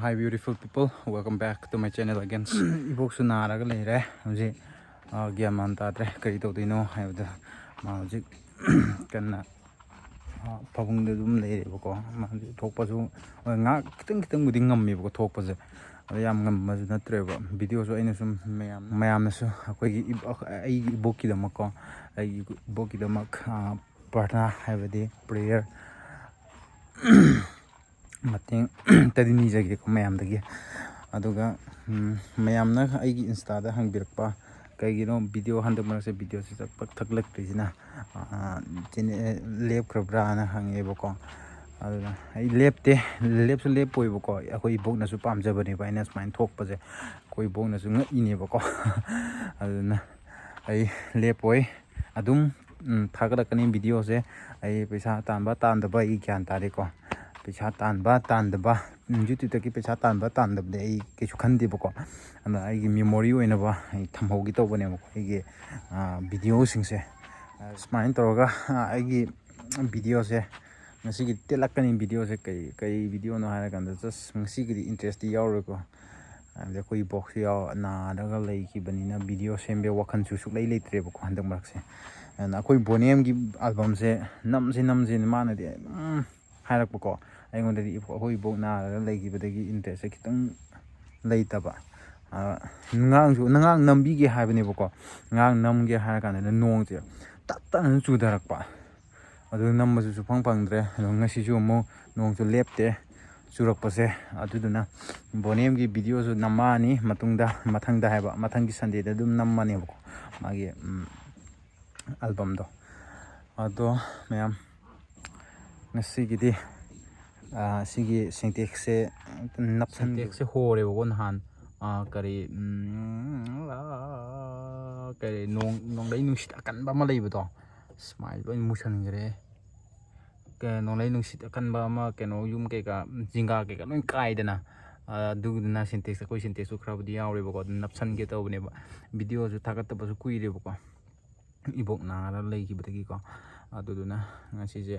Hi beautiful people, welcome back to my channel again. Ebok su naraga leire hauji gyan man tadre kari tawdino haibda ma hauji kanna pabung de dum leire bako ma thokpa su nga kitang budi ngammi bako thokpa je yam ngam ma ju natre ba video su aina sum mayam na su akoi ai ebok ki damako ai ebok ki damak partner haibdi prayer Mating tadini jagi ko mayam dagi aduga mayam na aigi insta da hangbirakpa kaigino video handak marase video se thaklak trijina lep krabra na hangeboko aduga ai lepte lep su lep poiboko akoi ibok na su pamjabani ba ina smain thokpa je koi ibok na su ngai ne boko aduna ai lepoi adum thagrakani video se ai paisa tanba tandaba I gyan tare ko पैसा तानबा YouTube तक पैसा तानबदे आई केसु खंदे बको अना आई memory ओइनबा आई थमहोगी तोबने बको आई video सिंगसे स्माइन तोरगा आई video से ngasi gi telakani video se kai video no hara kan just ngasi gi interest yaw ko ande koi box yaw na daga lei ki banina video sembe wakhan chu su lei leitre bako handak marak se na koi bonem gi album se namse mana de harak bako I want to hoi book na like but the interest kitang laitaba ngang nambi ge habne boko ngang nam ge harakan na nong je tan chu darakpa adu nam su phang dre ngasi ju mo nong chu lepte churakpa se aduduna bonem gi video su namani matungda mathangda haba mathangi sunday da dum nammane boko magi album do ado mayam ngasi gi di sigi syntax se napsan syntax se hore won han kari nong dai nungsit akan ba ma leibo to smile loi musan gre ke nong dai nungsit akan ba ma ke no yum ke ka jinga ke ka loi kai dana dugna syntax ko syntax su khra budi yaure bo ko napsan ge to bne ba video su thagat ba su kuire bo ko ibok na la lei ki btagi ko aduduna ngasi je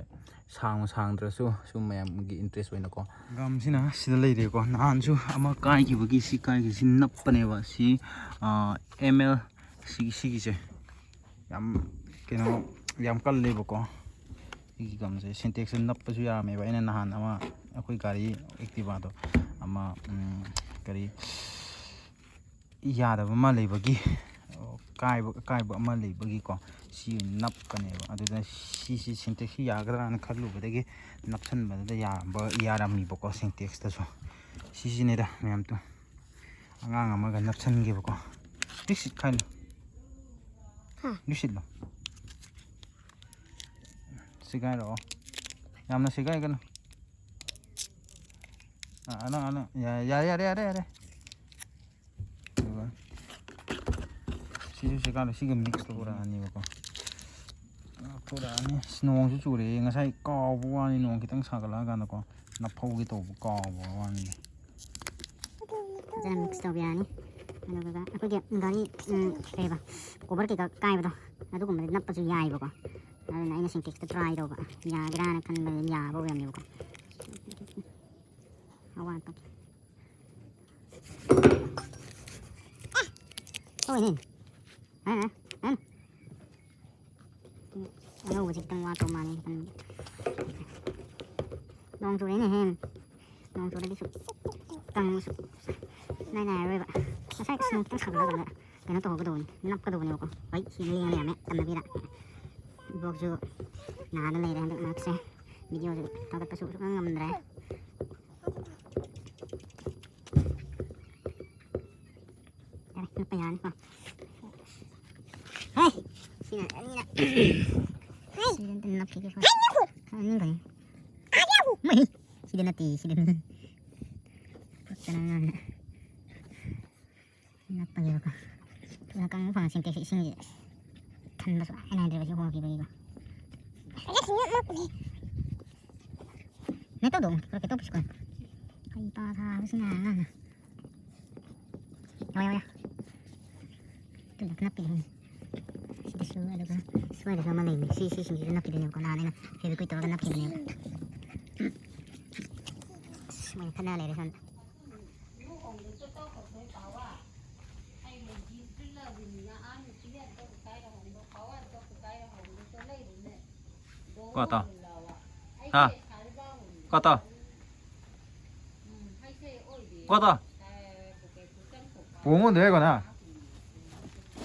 sang drasu su mayam gi interest oina ko gam sina sida leire ko nan su ama kai gi bagi si kai gi sin nappane ba si ml si gi je yam keno yam kal le ko gi gam je syntax nappa su ya me ba ina nahan ama akoi gari activa do ama kari yada ba ma le bagi kai ba ma le bagi ko si nap kane ba aduna si syntax yagra an khallu badagi napsan badada yarami boko syntax ta so si ne da mem to angang amaga napsan ge boko disit khail disit lo sigai ro yamna sigai kan ana ya si sigai si mix lo ra ni boko pura ni nong su churi ngasai kaw bu ani nong kitang sagala ga na ko na phau gi to bu kaw bu ani jam mix to biani ano ga ko ge ngani eba cover ke ka kai ba adu ko me nappa su yai ba ko na ina syntax to try do ba ya grana kan me ya bo yam ni ko awan pa oh ni ano wo jik tang wa to mani kan nong chu ne hem nong chu de su tang su nai rồi ba sai su tang sa la ga cái nó to cái đồ nắp cái đồ này ko ai si li ne me tam na bi da bok ju na na le da na se video ju ta ka su ngam dre nó phải ăn không hey xin anh nè si den ten nap kiki ko anin ba mai si den nati si den patanan nap pa yo ko na kang phang sin te sin kan ba so ana de ba jo ko ki ba ni ba ne to dong porque to pues con ai pa tha sin na ya tu nak nap pi su ada kan su ada sama lain si nak kidanya ko na na hebi ko ito nak kidanya semua kana le san qua to ha qua to qua to 봉은 왜 거나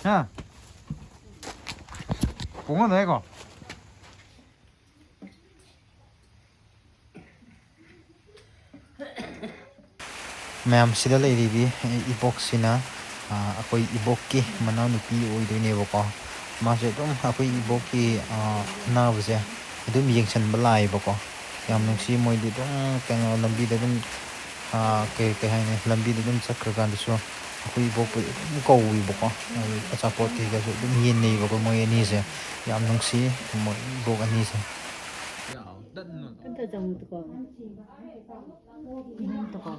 야 봉은 왜 거 ma'am सिदा लेरिबी इबोक सिना अकोई इबोक की मनाव नुपी ओइदोइनेबको मासे एकदम अकोई इबोक की नाबसे एकदम येंगसनबा लाइबको याम नुंसी मोइदि एकदम कनो लंबीदा एकदम कई कई हाइने लंबीदा एकदम चक्रकांदसु अकोई इबोक एकदम कौइबको अचापोट कईगासु एकदम येन्नेइबको मोइ अनीसे याम नुंसी मोइ इबोक अनीसे 근데 좀 뜨거워. 뜨거워.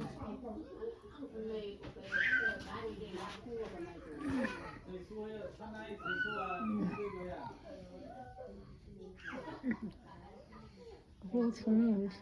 오, 종이 어디 있어?